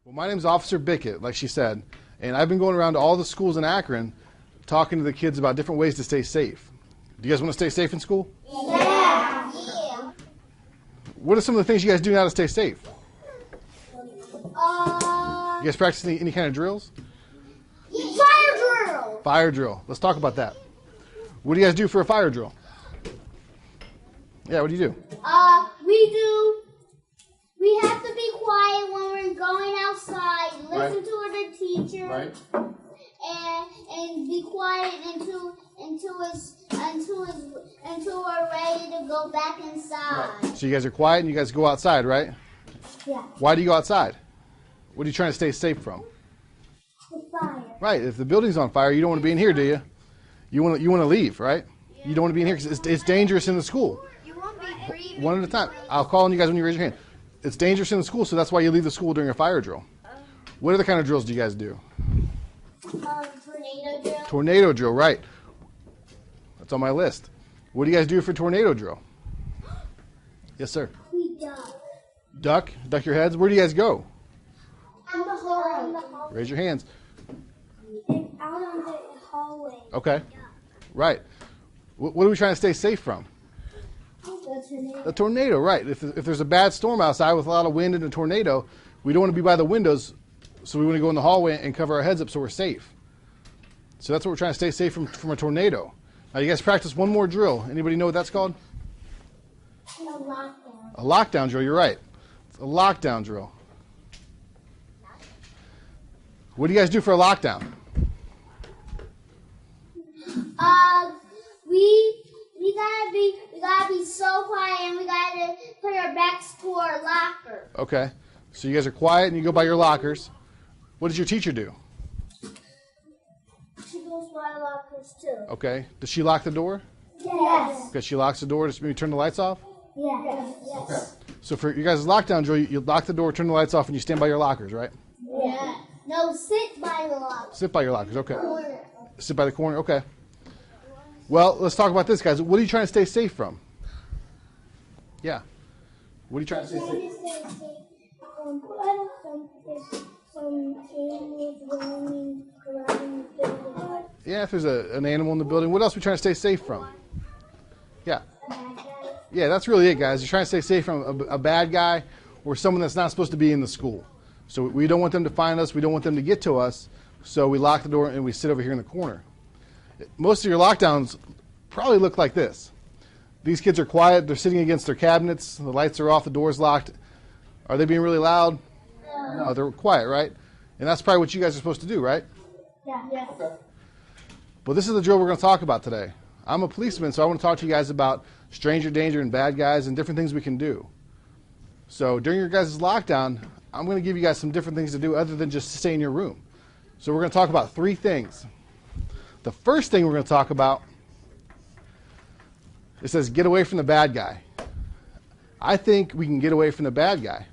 Well, my name's Officer Bickett, like she said, and I've been going around to all the schools in Akron talking to the kids about different ways to stay safe. Do you guys want to stay safe in school? Yeah. What are some of the things you guys do now to stay safe? You guys practice any kind of drills? Fire drill. Fire drill. Let's talk about that. What do you guys do for a fire drill? Yeah, what do you do? We have to be quiet when we're going outside. Listen Right. to the teacher. Right. And be quiet until we're ready to go back inside. So you guys are quiet and you guys go outside, right? Yeah. Why do you go outside? What are you trying to stay safe from? The fire. Right. If the building's on fire, you don't want to be in here, do you? You want to leave, right? You don't want to be in here because it's dangerous in the school. You won't be breathing. One at a time. I'll call on you guys when you raise your hand. It's dangerous in the school, so that's why you leave the school during a fire drill. What other kind of drills do you guys do? Tornado drill. Tornado drill, right. That's on my list. What do you guys do for tornado drill? Yes, sir. We duck. Duck? Duck your heads? Where do you guys go? In the hallway. Raise your hands. And out on the hallway. Okay. Right. What are we trying to stay safe from? A tornado, right. If there's a bad storm outside with a lot of wind and a tornado, we don't want to be by the windows, so we want to go in the hallway and cover our heads up so we're safe. So that's what we're trying to stay safe from a tornado. Now you guys practice one more drill. Anybody know what that's called? A lockdown. A lockdown drill, you're right. It's a lockdown drill. What do you guys do for a lockdown? We gotta be so quiet, and we gotta put our backs to our locker. Okay. So you guys are quiet and you go by your lockers. What does your teacher do? She goes by our lockers too. Okay. Does she lock the door? Yes. Okay, she locks the door. Does she maybe turn the lights off? Yes. Yes. So for you guys' lockdown drill, you lock the door, turn the lights off, and you stand by your lockers, right? Yeah. No, sit by the locker. Sit by your lockers, okay. Corner. Sit by the corner, okay. Well, let's talk about this, guys. What are you trying to stay safe from? Yeah. What are you trying to stay safe from? Yeah, if there's an animal in the building. What else are we trying to stay safe from? Yeah. Yeah, that's really it, guys. You're trying to stay safe from a bad guy or someone that's not supposed to be in the school. So we don't want them to find us. We don't want them to get to us. So we lock the door and we sit over here in the corner. Most of your lockdowns probably look like this. These kids are quiet. They're sitting against their cabinets. The lights are off. The door's locked. Are they being really loud? No, they're quiet, right? And that's probably what you guys are supposed to do, right? Yeah. Yes. Okay. Well, this is the drill we're going to talk about today. I'm a policeman, so I want to talk to you guys about stranger danger and bad guys and different things we can do. So during your guys' lockdown, I'm going to give you guys some different things to do other than just stay in your room. So we're going to talk about 3 things. The first thing we're going to talk about, it says get away from the bad guy. I think we can get away from the bad guy.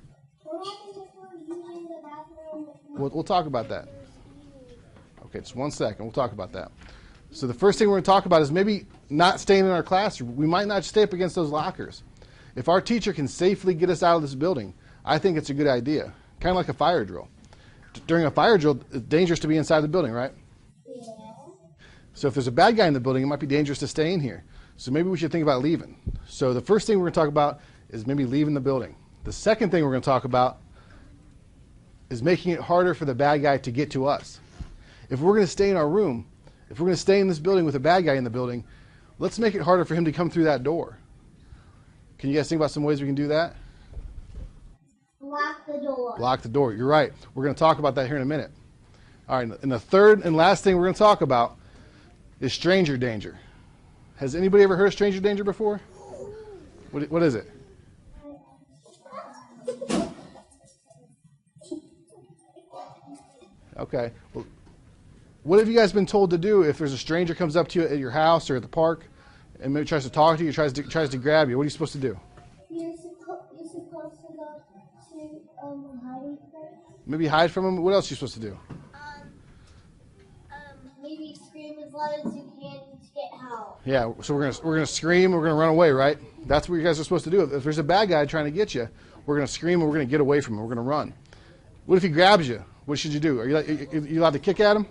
We'll talk about that. Okay, just 1 second. We'll talk about that. So the first thing we're going to talk about is maybe not staying in our classroom. We might not stay up against those lockers. If our teacher can safely get us out of this building, I think it's a good idea. Kind of like a fire drill. During a fire drill, it's dangerous to be inside the building, right? Yeah. So if there's a bad guy in the building, it might be dangerous to stay in here. So maybe we should think about leaving. So the first thing we're going to talk about is maybe leaving the building. The second thing we're going to talk about is making it harder for the bad guy to get to us. If we're going to stay in our room, if we're going to stay in this building with a bad guy in the building, let's make it harder for him to come through that door. Can you guys think about some ways we can do that? Lock the door. Lock the door. You're right. We're going to talk about that here in a minute. All right, and the third and last thing we're going to talk about is stranger danger. Has anybody ever heard of stranger danger before? What is it? Okay. Well, what have you guys been told to do if there's a stranger comes up to you at your house or at the park and maybe tries to talk to you, tries to grab you? What are you supposed to do? You're supposed to go to hiding place. Maybe hide from him. What else are you supposed to do? Maybe scream as loud as you can to get help. Yeah. So we're gonna scream. We're gonna run away, right? That's what you guys are supposed to do. If there's a bad guy trying to get you, we're gonna scream and we're gonna get away from him. We're gonna run. What if he grabs you? What should you do? Are you allowed to kick at him?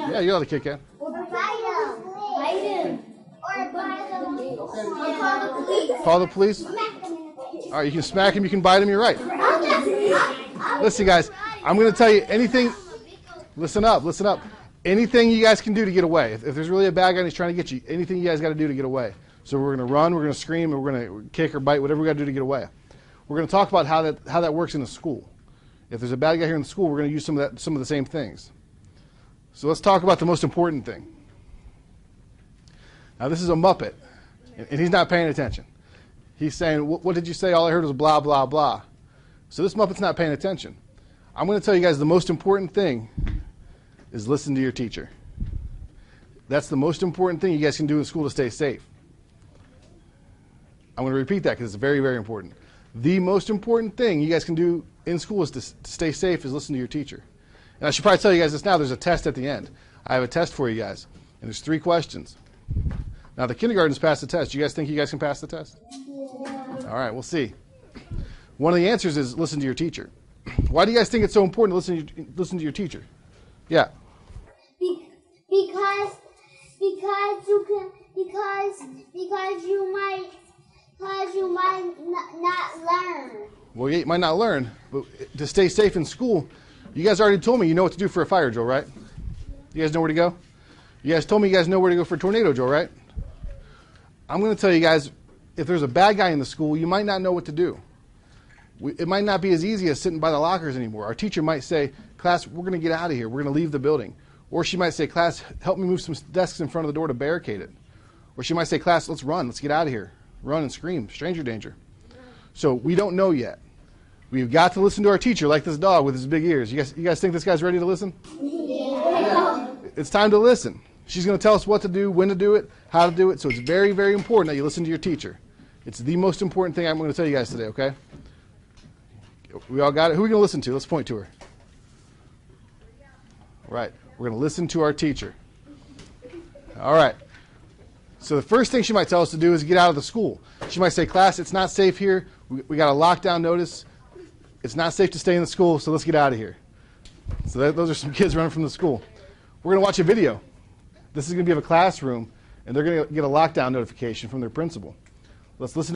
Yeah, you're allowed to kick at him. Or bite him. Bite him. Or bite him. Or call the police. Call the police? Smack him in the face. All right, you can smack him, you can bite him, you're right. Listen, guys, I'm going to tell you anything. Listen up, listen up. Anything you guys can do to get away. If there's really a bad guy and he's trying to get you, anything you guys got to do to get away. So we're going to run, we're going to scream, and we're going to kick or bite, whatever we got to do to get away. We're going to talk about how that works in the school. If there's a bad guy here in the school, we're going to use some of the same things. So let's talk about the most important thing. Now this is a Muppet, and he's not paying attention. He's saying, what did you say? All I heard was blah, blah, blah. So this Muppet's not paying attention. I'm going to tell you guys the most important thing is listen to your teacher. That's the most important thing you guys can do in school to stay safe. I'm going to repeat that because it's very, very important. The most important thing you guys can do in school is to stay safe is listen to your teacher. And I should probably tell you guys this now. There's a test at the end. I have a test for you guys. And there's 3 questions. Now, the kindergartens passed the test. Do you guys think you guys can pass the test? Yeah. All right, we'll see. One of the answers is listen to your teacher. Why do you guys think it's so important to listen to your teacher? Yeah. Because you might not learn. Well, you might not learn, but to stay safe in school, you guys already told me you know what to do for a fire drill, right? You guys know where to go? You guys told me you guys know where to go for a tornado drill, right? I'm going to tell you guys, if there's a bad guy in the school, you might not know what to do. It might not be as easy as sitting by the lockers anymore. Our teacher might say, class, we're going to get out of here. We're going to leave the building. Or she might say, class, help me move some desks in front of the door to barricade it. Or she might say, class, let's run. Let's get out of here. Run and scream. Stranger danger. So we don't know yet. We've got to listen to our teacher like this dog with his big ears. You guys think this guy's ready to listen? Yeah. It's time to listen. She's going to tell us what to do, when to do it, how to do it. So it's very, very important that you listen to your teacher. It's the most important thing I'm going to tell you guys today, okay? We all got it? Who are we going to listen to? Let's point to her. All right. We're going to listen to our teacher. All right. So the first thing she might tell us to do is get out of the school. She might say, class, it's not safe here. We got a lockdown notice. It's not safe to stay in the school, so let's get out of here. So those are some kids running from the school. We're going to watch a video. This is going to be of a classroom, and they're going to get a lockdown notification from their principal. Let's listen.